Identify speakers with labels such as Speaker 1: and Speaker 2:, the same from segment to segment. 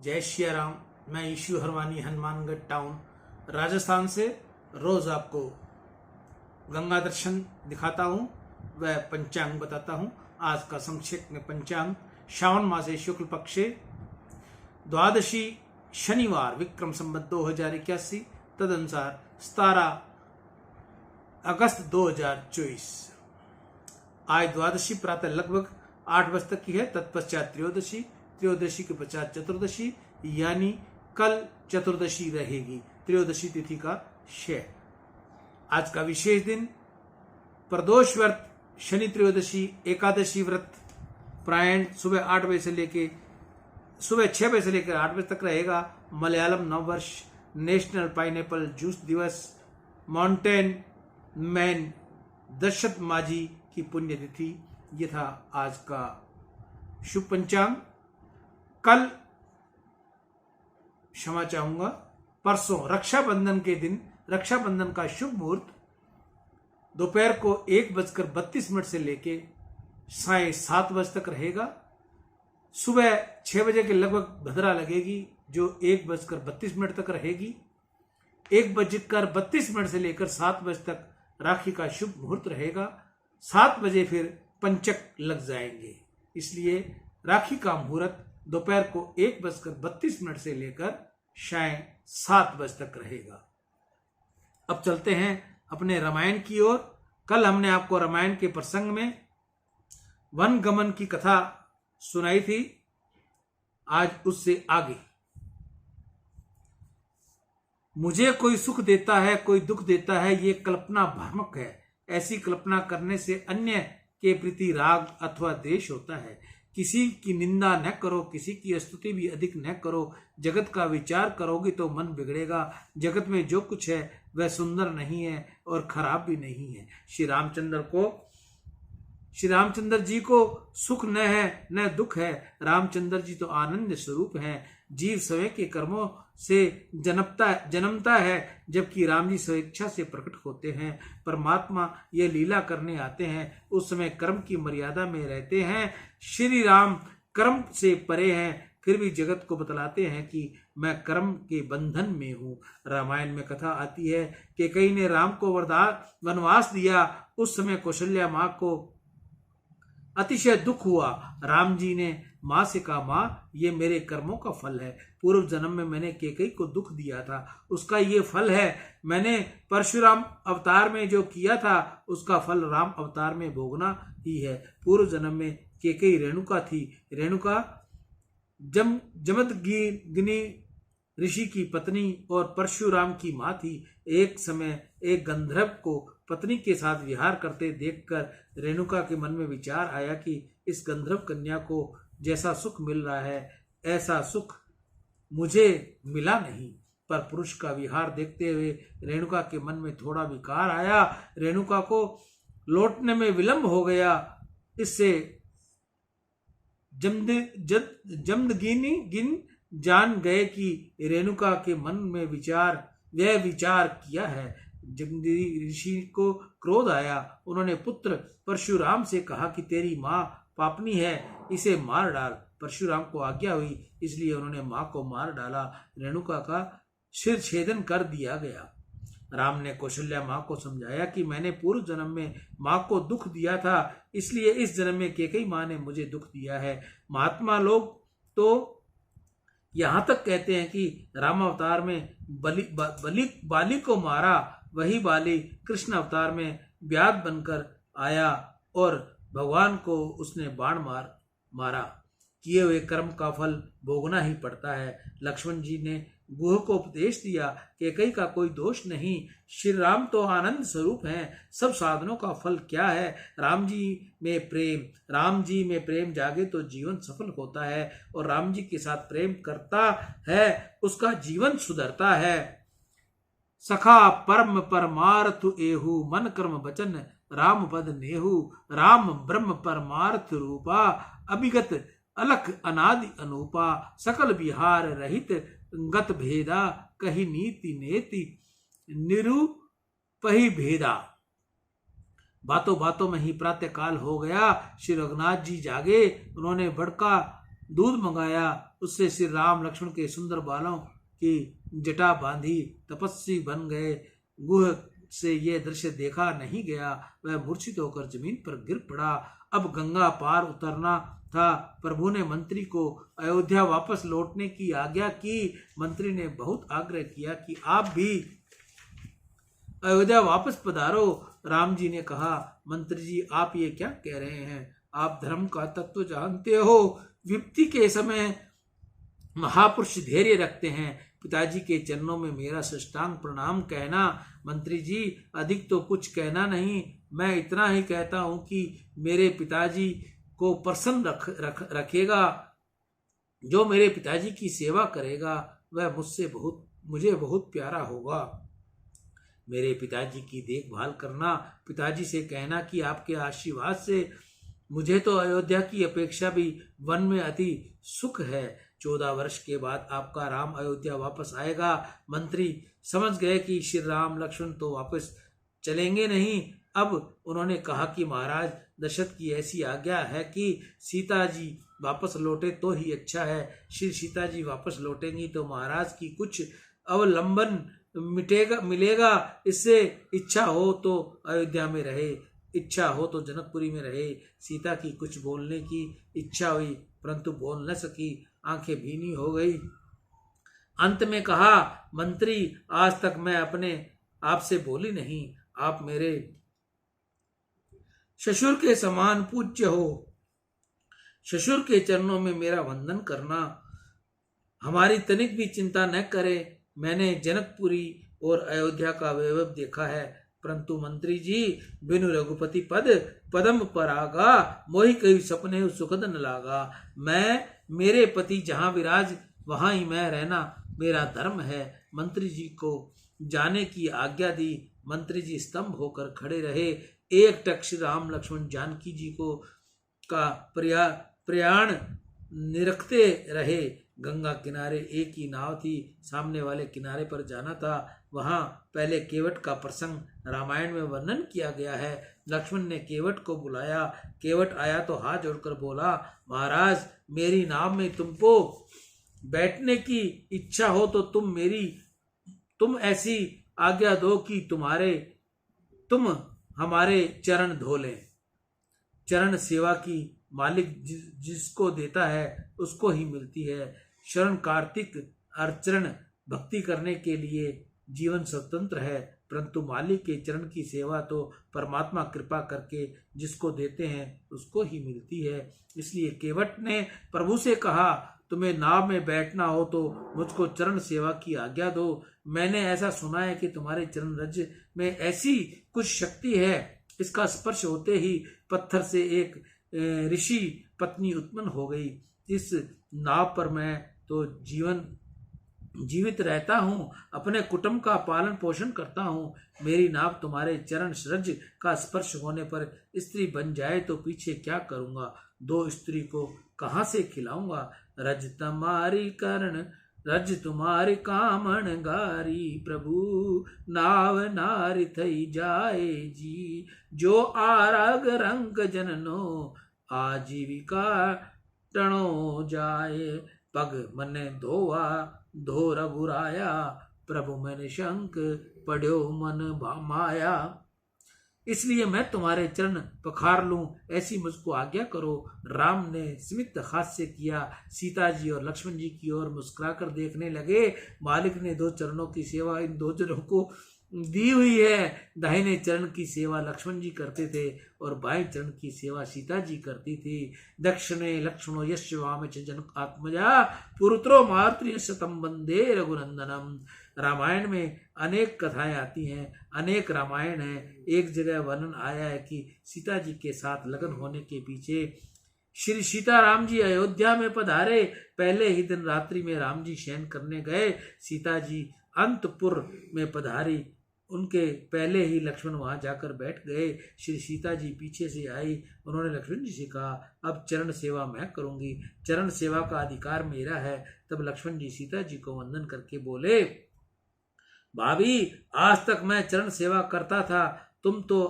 Speaker 1: जय श्री राम। मैं issue Harwani, Hanumangarh town, Rajasthan से रोज आपको गंगा दर्शन दिखाता हूँ, वह पंचांग बताता हूँ। आज का संक्षेप में पंचांग श्रावण मासे शुक्ल पक्षे द्वादशी शनिवार विक्रम संवत 2081 तदनुसार 17 अगस्त 2024। आज द्वादशी प्रातः लगभग 8 बजे तक की है। तत्पश्चात त्रयोदशी, त्रयोदशी के पश्चात चतुर्दशी, यानी कल चतुर्दशी रहेगी। त्रयोदशी तिथि का क्षय। आज का विशेष दिन प्रदोष व्रत, शनि त्रयोदशी, एकादशी व्रत प्रायण सुबह 6 बजे से लेकर 8 बजे तक रहेगा। मलयालम नववर्ष, नेशनल पाइनएप्पल जूस दिवस, माउंटेन मैन दशरथ माझी की पुण्यतिथि। ये था आज का शुभ पंचांग। कल क्षमा चाहूंगा, परसों रक्षाबंधन के दिन, रक्षाबंधन का शुभ मुहूर्त दोपहर को 1:32 से लेके साय 7 बजे तक रहेगा। सुबह 6 बजे के लगभग भद्रा लगेगी, जो 1:32 तक रहेगी। 1:32 से लेकर 7 बजे तक राखी का शुभ मुहूर्त रहेगा। 7 बजे फिर पंचक लग जाएंगे, इसलिए राखी का मुहूर्त दोपहर को 1:32 से लेकर शाम 7 बजे तक रहेगा। अब चलते हैं अपने रामायण की ओर। कल हमने आपको रामायण के प्रसंग में वन गमन की कथा सुनाई थी। आज उससे आगे, मुझे कोई सुख देता है, कोई दुख देता है, ये कल्पना भ्रामक है। ऐसी कल्पना करने से अन्य के प्रति राग अथवा द्वेष होता है। किसी की निंदा न करो, किसी की स्तुति भी अधिक न करो। जगत का विचार करोगे तो मन बिगड़ेगा। जगत में जो कुछ है वह सुंदर नहीं है और खराब भी नहीं है। श्री रामचंद्र जी को सुख न है न दुख है। रामचंद्र जी तो आनंद स्वरूप हैं। जीव स्वयं के कर्मों से जन्मता है, जबकि राम जी स्वेच्छा से प्रकट होते हैं। परमात्मा ये लीला करने आते हैं, उस समय कर्म की मर्यादा में रहते हैं। श्री राम कर्म से परे हैं, फिर भी जगत को बतलाते हैं कि मैं कर्म के बंधन में हूँ। रामायण में कथा आती है कि कई ने राम को वनवास दिया। उस समय कौशल्या माँ को अतिशय दुख हुआ। राम जी ने माँ से कहा, माँ ये मेरे कर्मों का फल है। पूर्व जन्म में मैंने केकई को दुख दिया था, उसका ये फल है। मैंने परशुराम अवतार में जो किया था, उसका फल राम अवतार में भोगना ही है। पूर्व जन्म में केकई रेणुका थी। रेणुका जमदग्नि ऋषि की पत्नी और परशुराम की माँ थी। एक समय एक गंधर्व को पत्नी के साथ विहार करते देखकर रेणुका के मन में विचार आया कि इस गंधर्व कन्या को जैसा सुख मिल रहा है, ऐसा सुख मुझे मिला नहीं। पर पुरुष का विहार देखते हुए रेणुका के मन में थोड़ा विकार आया। रेणुका को लौटने में विलंब हो गया। इससे जमदग्नि जान गए कि रेणुका के मन में विचार किया है। जमदग्नि ऋषि को क्रोध आया। उन्होंने पुत्र परशुराम से कहा कि तेरी माँ पापनी है, इसे मार डाल। परशुराम को आज्ञा हुई, इसलिए उन्होंने माँ को मार डाला। रेणुका का सिर छेदन कर दिया गया। राम ने कौशल्या माँ को समझाया कि मैंने पूर्व जन्म में माँ को दुख दिया था, इसलिए इस जन्म में केकई माँ ने मुझे दुख दिया है। महात्मा लोग तो यहाँ तक कहते हैं कि राम अवतार में बाली को मारा, वही बाली कृष्ण अवतार में व्याध बनकर आया और भगवान को उसने बाण मारा। किए हुए कर्म का फल भोगना ही पड़ता है। लक्ष्मण जी ने गुह को उपदेश दिया कि कई का कोई दोष नहीं। श्री राम तो आनंद स्वरूप हैं। सब साधनों का फल क्या है? राम जी में प्रेम जागे तो जीवन सफल होता है, और राम जी के साथ प्रेम करता है उसका जीवन सुधरता है। सखा परम परमार्थ एहु, मन कर्म वचन राम पद नेहु। राम ब्रह्म परमार्थ रूपा, अभिगत अलख अनादि अनूपा। सकल विहार रहित गत भेदा, कही नीति नेति निरूपही भेदा। बातों बातों में ही प्रातः काल हो गया। श्री रघुनाथ जी जागे। उन्होंने बड़का दूध मंगाया, उससे श्री राम लक्ष्मण के सुंदर बालों की जटा बांधी, तपस्वी बन गए। गुह से यह दृश्य देखा नहीं गया, वह मूर्छित होकर जमीन पर गिर पड़ा। अब गंगा पार उतरना था। प्रभु ने मंत्री को अयोध्या वापस लौटने की आज्ञा की। मंत्री ने बहुत आग्रह किया कि आप भी अयोध्या वापस पधारो। राम जी ने कहा, मंत्री जी आप ये क्या कह रहे हैं? आप धर्म का तत्व जानते हो। विपत्ति के समय महापुरुष धैर्य रखते हैं। पिताजी के चरणों में मेरा साष्टांग प्रणाम कहना। मंत्री जी अधिक तो कुछ कहना नहीं, मैं इतना ही कहता हूं कि मेरे पिताजी को प्रसन्न रखेगा। जो मेरे पिताजी की सेवा करेगा वह मुझे बहुत प्यारा होगा। मेरे पिताजी की देखभाल करना। पिताजी से कहना कि आपके आशीर्वाद से मुझे तो अयोध्या की अपेक्षा भी वन में अति सुख है। 14 वर्ष के बाद आपका राम अयोध्या वापस आएगा। मंत्री समझ गए कि श्री राम लक्ष्मण तो वापस चलेंगे नहीं। अब उन्होंने कहा कि महाराज, दशरथ की ऐसी आज्ञा है कि सीता जी वापस लौटे तो ही अच्छा है। श्री सीता जी वापस लौटेंगी तो महाराज की कुछ अवलंबन मिलेगा। इससे इच्छा हो तो अयोध्या में रहे, इच्छा हो तो जनकपुरी में रहे। सीता की कुछ बोलने की इच्छा हुई परंतु बोल न सकी, आंखें भीनी हो गई। अंत में कहा, मंत्री आज तक मैं अपने आप से बोली नहीं। आप मेरे ससुर के समान पूज्य हो। ससुर के चरणों में मेरा वंदन करना। हमारी तनिक भी चिंता न करे। मैंने जनकपुरी और अयोध्या का वैभव देखा है, परंतु मंत्री जी बिनु रघुपति पद पदम परागा, मोहि कई सपने सुखद न लागा। मैं मेरे पति जहां विराज वहां ही मैं रहना मेरा धर्म है। मंत्री जी को जाने की आज्ञा दी। मंत्री जी स्तंभ होकर खड़े रहे। एक टक श्री राम लक्ष्मण जानकी जी को का प्रयाण निरखते रहे। गंगा किनारे एक ही नाव थी, सामने वाले किनारे पर जाना था। वहां पहले केवट का प्रसंग रामायण में वर्णन किया गया है। लक्ष्मण ने केवट को बुलाया। केवट आया तो हाथ जोड़कर बोला, महाराज मेरी नाव में तुमको बैठने की इच्छा हो तो तुम ऐसी आज्ञा दो कि तुम हमारे चरण धो लें। चरण सेवा की मालिक जिसको देता है उसको ही मिलती है। शरण कार्तिक अर्चरण भक्ति करने के लिए जीवन स्वतंत्र है, परंतु मालिक के चरण की सेवा तो परमात्मा कृपा करके जिसको देते हैं उसको ही मिलती है। इसलिए केवट ने प्रभु से कहा, तुम्हें नाव में बैठना हो तो मुझको चरण सेवा की आज्ञा दो। मैंने ऐसा सुना है कि तुम्हारे चरण रज में ऐसी कुछ शक्ति है, इसका स्पर्श होते ही पत्थर से एक ऋषि पत्नी उत्पन्न हो गई। इस नाव पर मैं तो जीवित रहता हूँ, अपने कुटुंब का पालन पोषण करता हूँ। मेरी नाव तुम्हारे चरण रज का स्पर्श होने पर स्त्री बन जाए तो पीछे क्या करूँगा? 2 स्त्री को कहाँ से खिलाऊंगा? रज तुम्हारी करण रज तुम्हारी कामण गारी, प्रभु नाव नारी थई जाए जी। जो आरग रंग जननो आजीविका टणो जाए। पग मने धोवा धो रघुराया, प्रभु मैंने शंक पढ़्यो मन माया। इसलिए मैं तुम्हारे चरण पखार लूं, ऐसी मुझको आज्ञा करो। राम ने स्मित हास्य किया। सीता जी और लक्ष्मण जी की ओर मुस्कुराकर देखने लगे। मालिक ने 2 चरणों की सेवा इन 2 जनों को दी हुई है। दाहिने चरण की सेवा लक्ष्मण जी करते थे और बाएं चरण की सेवा सीता जी करती थी। दक्षिणे लक्ष्मणो यश वाम च जनक आत्मजा, पुरुत्रो मातृ शतम वंदे रघुनंदनम। रामायण में अनेक कथाएं आती हैं, अनेक रामायण हैं। एक जगह वर्णन आया है कि सीता जी के साथ लगन होने के पीछे श्री सीताराम जी अयोध्या में पधारे। पहले ही दिन रात्रि में राम जी शयन करने गए। सीता जी अंतपुर में पधारी। उनके पहले ही लक्ष्मण वहां जाकर बैठ गए। श्री सीता जी पीछे से आई। उन्होंने लक्ष्मण जी से कहा, अब चरण सेवा मैं करूंगी, चरण सेवा का अधिकार मेरा है। तब लक्ष्मण जी सीता जी को वंदन करके बोले, भाभी आज तक मैं चरण सेवा करता था, तुम तो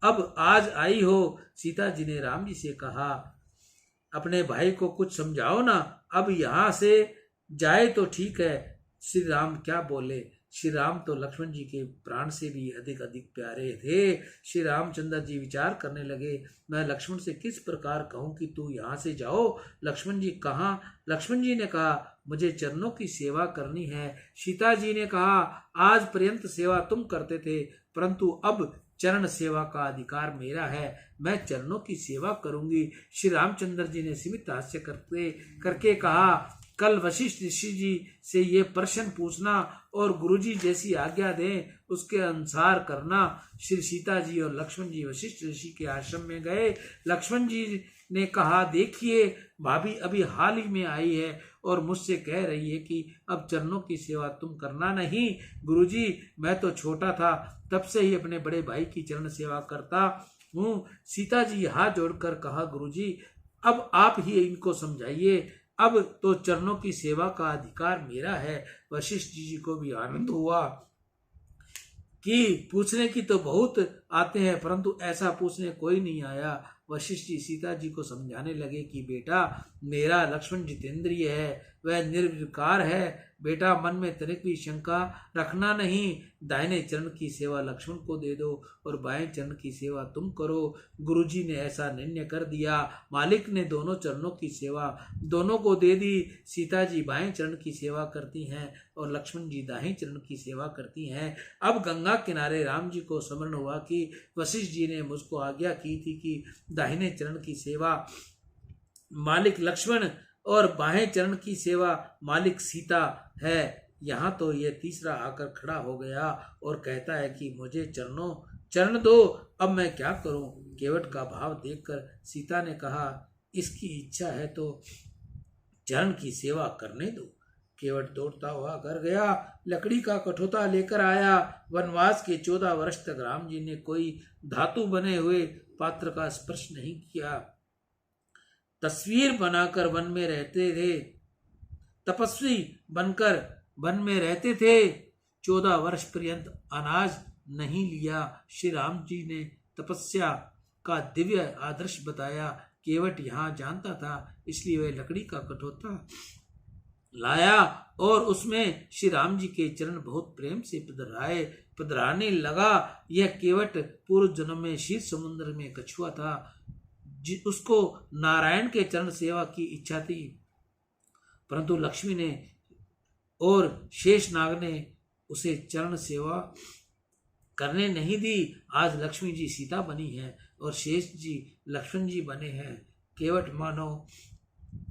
Speaker 1: अब आज आई हो। सीता जी ने राम जी से कहा, अपने भाई को कुछ समझाओ ना, अब यहाँ से जाए तो ठीक है। श्री राम क्या बोले। श्री राम तो लक्ष्मण जी के प्राण से भी अधिक अधिक प्यारे थे। श्री रामचंद्र जी विचार करने लगे, मैं लक्ष्मण से किस प्रकार कहूं कि तू यहाँ से जाओ। लक्ष्मण जी कहाँ। लक्ष्मण जी ने कहा, मुझे चरणों की सेवा करनी है। सीता जी ने कहा, आज पर्यंत सेवा तुम करते थे, परंतु अब चरण सेवा का अधिकार मेरा है, मैं चरणों की सेवा करूंगी। श्री रामचंद्र जी ने सीमित हास्य करके कहा, कल वशिष्ठ ऋषि जी से ये प्रश्न पूछना और गुरुजी जैसी आज्ञा दें उसके अनुसार करना। श्री सीता जी और लक्ष्मण जी वशिष्ठ ऋषि के आश्रम में गए। लक्ष्मण जी ने कहा, देखिए भाभी अभी हाल ही में आई है और मुझसे कह रही है कि अब चरणों की सेवा तुम करना नहीं। गुरुजी, मैं तो छोटा था तब से ही अपने बड़े भाई की चरण सेवा करता हूँ। सीता जी हाथ जोड़कर कहा, गुरुजी अब आप ही इनको समझाइए, अब तो चरणों की सेवा का अधिकार मेरा है। वशिष्ठ जी को भी आनंद हुआ कि पूछने की तो बहुत आते हैं, परंतु ऐसा पूछने कोई नहीं आया। वशिष्ठ जी सीता जी को समझाने लगे कि बेटा, मेरा लक्ष्मण जितेंद्रिय है, वह निर्विकार है। बेटा, मन में तनिक भी शंका रखना नहीं। दाहिने चरण की सेवा लक्ष्मण को दे दो और बाएं चरण की सेवा तुम करो। गुरुजी ने ऐसा निर्णय कर दिया। मालिक ने दोनों चरणों की सेवा दोनों को दे दी। सीता जी बाएं चरण की सेवा करती हैं और लक्ष्मण जी दाहिने चरण की सेवा करती हैं। अब गंगा किनारे राम जी को स्मरण हुआ कि वशिष्ठ जी ने मुझको आज्ञा की थी कि दाहिने चरण की सेवा मालिक लक्ष्मण और बाएं चरण की सेवा मालिक सीता है। यहाँ तो यह तीसरा आकर खड़ा हो गया और कहता है कि मुझे चरण दो, अब मैं क्या करूं। केवट का भाव देखकर सीता ने कहा, इसकी इच्छा है तो चरण की सेवा करने दो। केवट दौड़ता हुआ घर गया, लकड़ी का कठोता लेकर आया। वनवास के 14 वर्ष तक राम जी ने कोई धातु बने हुए पात्र का स्पर्श नहीं किया। तस्वीर बनाकर वन में रहते थे, तपस्वी बनकर वन में रहते थे। 14 वर्ष पर्यंत अनाज नहीं लिया। श्री राम जी ने तपस्या का दिव्य आदर्श बताया। केवट यहाँ जानता था, इसलिए वह लकड़ी का कठोता लाया और उसमें श्री राम जी के चरण बहुत प्रेम से पधराने लगा। यह केवट पूर्व जन्म में क्षीर समुद्र में कछुआ था, उसको नारायण के चरण सेवा की इच्छा थी, परंतु लक्ष्मी ने और शेषनाग ने उसे चरण सेवा करने नहीं दी। आज लक्ष्मी जी सीता बनी है और शेष जी लक्ष्मण जी बने हैं। केवट मानो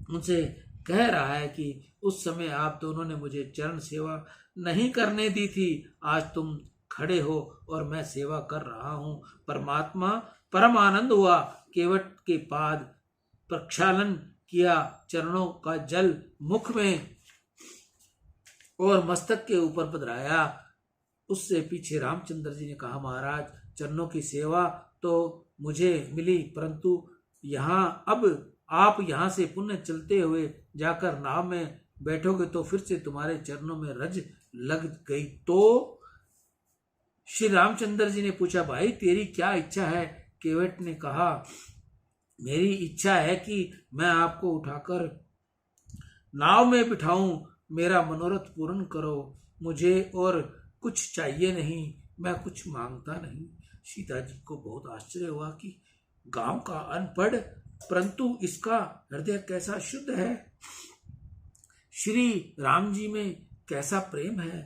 Speaker 1: उनसे कह रहा है कि उस समय आप दोनों ने मुझे चरण सेवा नहीं करने दी थी, आज तुम खड़े हो और मैं सेवा कर रहा हूँ। परमात्मा परम आनंद हुआ। केवट के पाद प्रक्षालन किया, चरणों का जल मुख में और मस्तक के ऊपर पधराया। उससे पीछे रामचंद्र जी ने कहा, महाराज चरणों की सेवा तो मुझे मिली, परंतु अब आप यहाँ से पुण्य चलते हुए जाकर नाव में बैठोगे तो फिर से तुम्हारे चरणों में रज लग गई तो। श्री रामचंद्र जी ने पूछा, भाई तेरी क्या इच्छा है। केवट ने कहा, मेरी इच्छा है कि मैं आपको उठाकर नाव में बिठाऊं, मेरा मनोरथ पूर्ण करो, मुझे और कुछ चाहिए नहीं, मैं कुछ मांगता नहीं। सीता जी को बहुत आश्चर्य हुआ कि गांव का अनपढ़, परंतु इसका हृदय कैसा शुद्ध है, श्री राम जी में कैसा प्रेम है।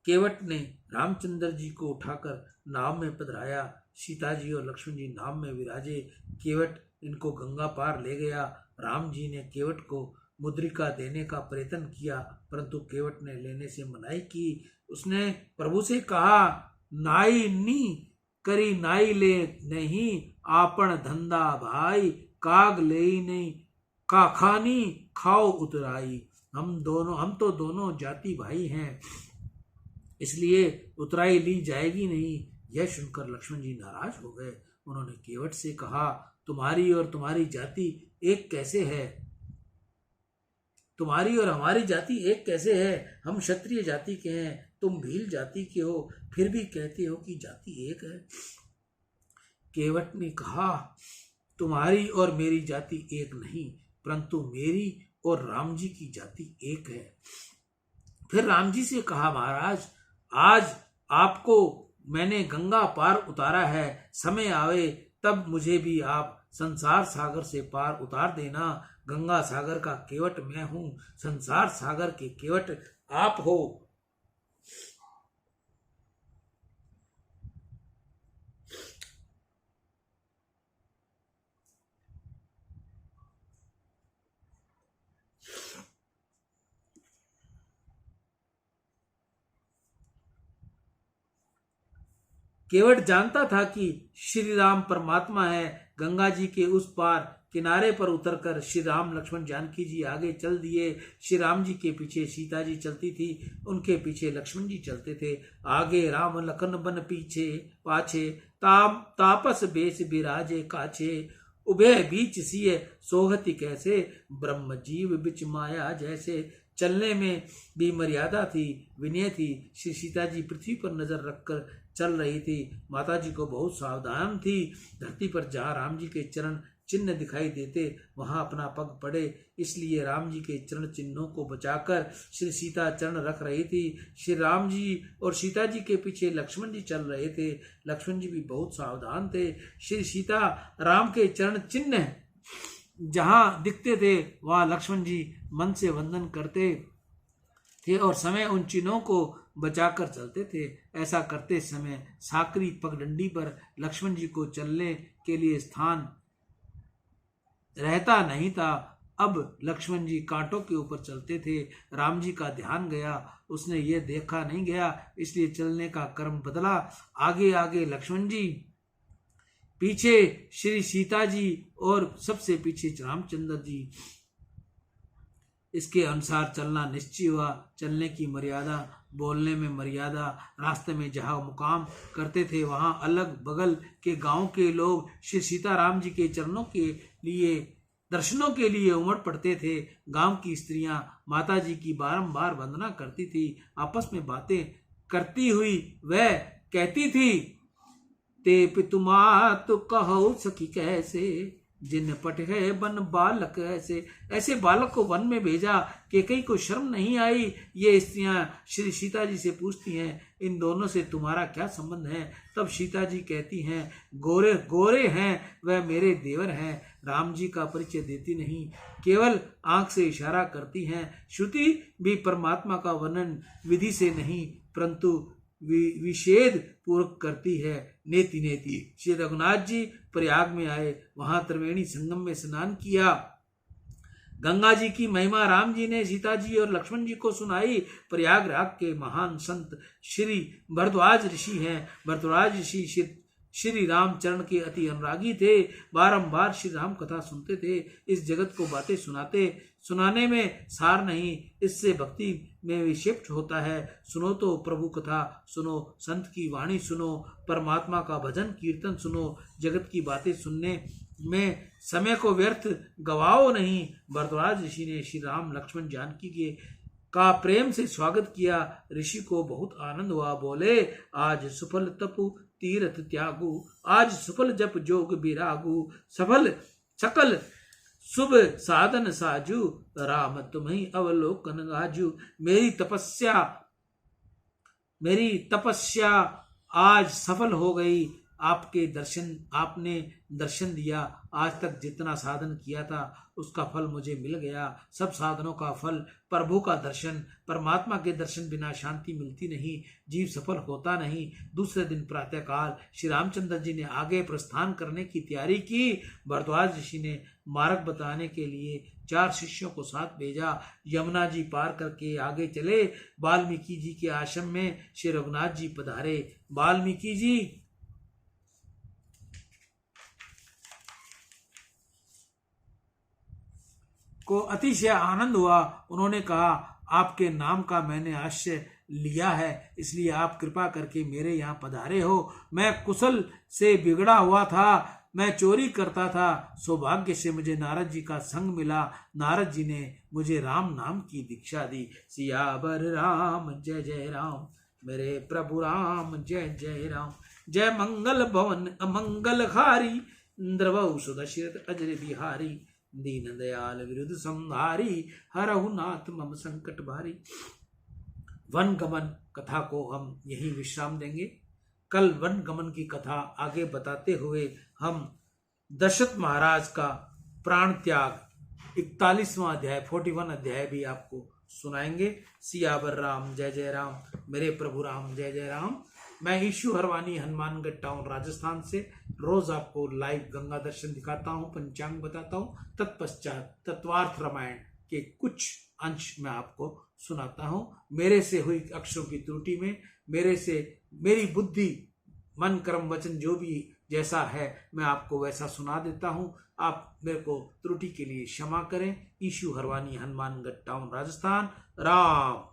Speaker 1: केवट ने रामचंद्र जी को उठाकर नाव में पधराया। सीता जी और लक्ष्मण जी नाव में विराजे। केवट इनको गंगा पार ले गया। राम जी ने केवट को मुद्रिका देने का प्रयत्न किया, परंतु केवट ने लेने से मनाही की। उसने प्रभु से कहा, नाई नी करी नाई ले नहीं, आपन धंधा भाई, काग ले नहीं काखानी खाओ उतराई। हम तो दोनों जाति भाई हैं, इसलिए उतराई ली जाएगी नहीं। यह सुनकर लक्ष्मण जी नाराज हो गए। उन्होंने केवट से कहा, तुम्हारी और तुम्हारी जाति एक कैसे है, तुम्हारी और हमारी जाति एक कैसे है। हम क्षत्रिय जाति के हैं, तुम भील जाति के हो, फिर भी कहते हो कि जाति एक है। केवट ने कहा, तुम्हारी और मेरी जाति एक नहीं, परंतु मेरी और राम जी की जाति एक है। फिर राम जी से कहा, महाराज आज आपको मैंने गंगा पार उतारा है, समय आवे तब मुझे भी आप संसार सागर से पार उतार देना। गंगा सागर का केवट मैं हूं, संसार सागर के केवट आप हो। केवट जानता था कि श्री राम परमात्मा है। गंगा जी के उस पार किनारे पर उतरकर श्री राम लक्ष्मण जानकी जी आगे चल दिए। श्री राम जी के पीछे सीता जी चलती थी, उनके पीछे लक्ष्मण जी चलते थे। आगे राम लखन बन पीछे पाछे, तापस बेस बिराजे काछे। उभय बीच सिए सोहति कैसे, ब्रह्म जीव बिच माया जैसे। चलने में भी मर्यादा थी, विनय थी। श्री सीता जी पृथ्वी पर नजर रखकर चल रही थी। माता जी को बहुत सावधान थी। धरती पर जहाँ राम जी के चरण चिन्ह दिखाई देते वहां अपना पग पड़े, इसलिए राम जी के चरण चिन्हों को बचाकर श्री सीता चरण रख रही थी। श्री राम जी और सीता जी के पीछे लक्ष्मण जी चल रहे थे। लक्ष्मण जी भी बहुत सावधान थे। श्री सीता राम के चरण चिन्ह जहां दिखते थे वहां लक्ष्मण जी मन से वंदन करते थे और समय उन चिन्हों को बचाकर चलते थे। ऐसा करते समय साकरी पगडंडी पर लक्ष्मण जी को चलने के लिए स्थान रहता नहीं था। अब लक्ष्मण जी कांटों के ऊपर चलते थे। राम जी का ध्यान गया, उसने ये देखा नहीं गया, इसलिए चलने का क्रम बदला। आगे आगे लक्ष्मण जी, पीछे श्री सीता जी और सबसे पीछे रामचंद्र जी। इसके अनुसार चलना निश्चय हुआ। चलने की मर्यादा, बोलने में मर्यादा। रास्ते में जहाँ मुकाम करते थे वहाँ अलग बगल के गांव के लोग श्री सीताराम जी के चरणों के लिए दर्शनों के लिए उमड़ पड़ते थे। गांव की स्त्रियां माता जी की बारंबार वंदना करती थी। आपस में बातें करती हुई वह कहती थी, ते पितुमात कहो सखी कैसे, जिन पटहे बन बालक ऐसे। ऐसे बालक को वन में भेजा कि कहीं को शर्म नहीं आई। ये स्त्रियां श्री सीता जी से पूछती हैं, इन दोनों से तुम्हारा क्या संबंध है? तब सीता जी कहती हैं, गोरे गोरे हैं, वह मेरे देवर हैं। राम जी का परिचय देती नहीं, केवल आंख से इशारा करती हैं। श्रुति भी परमात्मा का वर्णन विधि से नहीं परंतु विषेद पूर्वक करती है। नेति नेति श्री रघुनाथ जी प्रयाग में आए, वहां त्रिवेणी संगम में स्नान किया। गंगा जी की महिमा राम जी ने सीता जी और लक्ष्मण जी को सुनाई। प्रयागराज के महान संत श्री भरद्वाज ऋषि हैं। भरद्वाज ऋषि श्री राम चरण के अति अनुरागी थे। बारंबार श्री राम कथा सुनते थे। इस जगत को बातें सुनाने में सार नहीं, इससे भक्ति में विक्षिप्त होता है। सुनो तो प्रभु कथा सुनो, संत की वाणी सुनो, परमात्मा का भजन कीर्तन सुनो। जगत की बातें सुनने में समय को व्यर्थ गवाओ नहीं। भरद्वाज ऋषि ने श्री राम लक्ष्मण जानकी के का प्रेम से स्वागत किया। ऋषि को बहुत आनंद हुआ। बोले, आज सुफल तपु तीर्थ त्यागु, आज सुफल जप जोग बिरागु, सफल सकल शुभ साधन साजू, राम तुम्हें अवलोकन गाजू। मेरी तपस्या आज सफल हो गई। आपने दर्शन दिया। आज तक जितना साधन किया था उसका फल मुझे मिल गया। सब साधनों का फल प्रभु का दर्शन। परमात्मा के दर्शन बिना शांति मिलती नहीं, जीव सफल होता नहीं। दूसरे दिन प्रातःकाल श्री रामचंद्र जी ने आगे प्रस्थान करने की तैयारी की। भरद्वाज ऋषि ने मार्ग बताने के लिए 4 शिष्यों को साथ भेजा। यमुना जी पार करके आगे चले। वाल्मीकि जी के आश्रम में श्री रघुनाथ जी पधारे। वाल्मीकि जी को अतिशय आनंद हुआ। उन्होंने कहा, आपके नाम का मैंने आश्रय लिया है, इसलिए आप कृपा करके मेरे यहाँ पधारे हो। मैं कुशल से बिगड़ा हुआ था, मैं चोरी करता था। सौभाग्य से मुझे नारद जी का संग मिला। नारद जी ने मुझे राम नाम की दीक्षा दी। सियावर राम जय जय राम, मेरे प्रभु राम जय जय राम। जय मंगल भवन अमंगल हारी, द्रवौ सुदशरथ अजर बिहारी, दीन दयाल विरुद्ध संहारी, हरहु नाथ मम संकट भारी। वन गमन कथा को हम यही विश्राम देंगे। कल वन गमन की कथा आगे बताते हुए हम दशरथ महाराज का प्राण त्याग 41वां अध्याय 41 अध्याय भी आपको सुनाएंगे। सियावर राम जय जय राम, मेरे प्रभु राम जय जय राम। मैं ईशु हरवानी, हनुमानगढ़ टाउन, राजस्थान से रोज आपको लाइव गंगा दर्शन दिखाता हूँ, पंचांग बताता हूँ, तत्पश्चात तत्वार्थ रामायण के कुछ अंश मैं आपको सुनाता हूँ। मेरे से हुई अक्षरों की त्रुटि में, मेरी बुद्धि मन कर्म वचन जो भी जैसा है मैं आपको वैसा सुना देता हूँ। आप मेरे को त्रुटि के लिए क्षमा करें। ईशु हरवानी, हनुमानगढ़ टाउन, राजस्थान। राम।